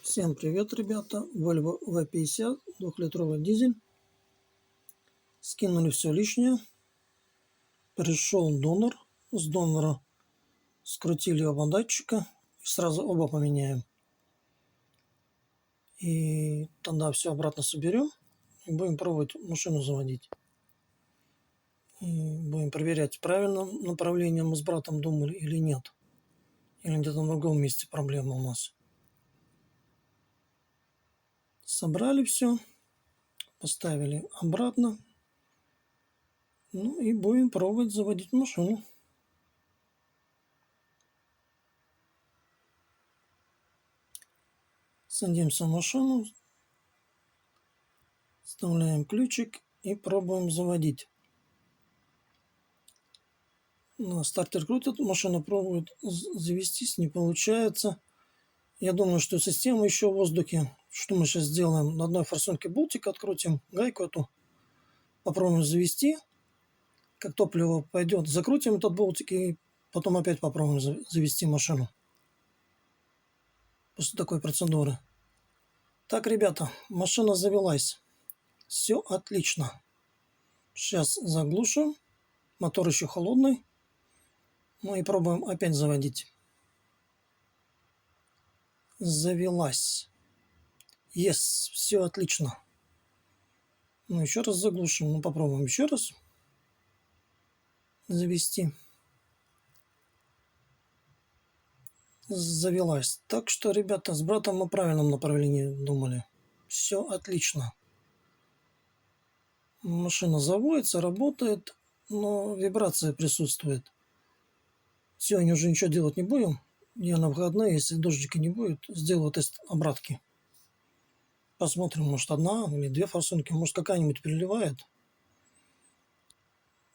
Всем привет, ребята! Volvo V50, 2-литровый дизель. Скинули все лишнее. Пришел донор. С донора скрутили оба датчика. И сразу оба поменяем. И тогда все обратно соберем. И будем пробовать машину заводить. И будем проверять, правильным направлением мы с братом думали или нет. Или где-то в другом месте проблема у нас. Собрали все. Поставили обратно. Ну и будем пробовать заводить машину. Садимся в машину, вставляем ключик и пробуем заводить. Стартер крутит, машина пробует завестись, не получается. Я думаю, что система еще в воздухе. Что мы сейчас сделаем? На одной форсунке болтик открутим, гайку эту, попробуем завести. Как топливо пойдет, закрутим этот болтик и потом опять попробуем завести машину. После такой процедуры. Так, ребята, машина завелась. Все отлично. Сейчас заглушим. Мотор еще холодный. Ну и пробуем опять заводить. Завелась. Yes, все отлично. Ну еще раз заглушим. Ну попробуем еще раз завести. Завелась. Так что, ребята, с братом мы в правильном направлении думали. Все отлично. Машина заводится, работает, но вибрация присутствует. Сегодня уже ничего делать не будем. Я на выходные, если дождика не будет, сделаю тест обратки. Посмотрим, может одна или две форсунки, может какая-нибудь переливает.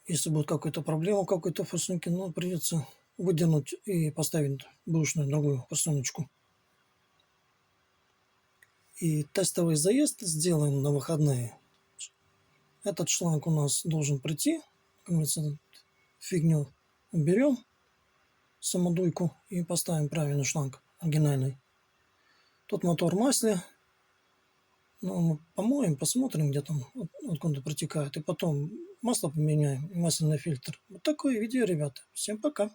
Если будет какая-то проблема в какой-то форсунке, ну придется выдернуть и поставить бэушную другую форсуночку. И тестовый заезд сделаем на выходные. Этот шланг у нас должен прийти. Как говорится, фигню уберем, самодуйку, и поставим правильный шланг, оригинальный. Тут мотор в масле. Ну, мы помоем, посмотрим, где там, откуда протекает. И потом масло поменяем, и масляный фильтр. Вот такое видео, ребята. Всем пока.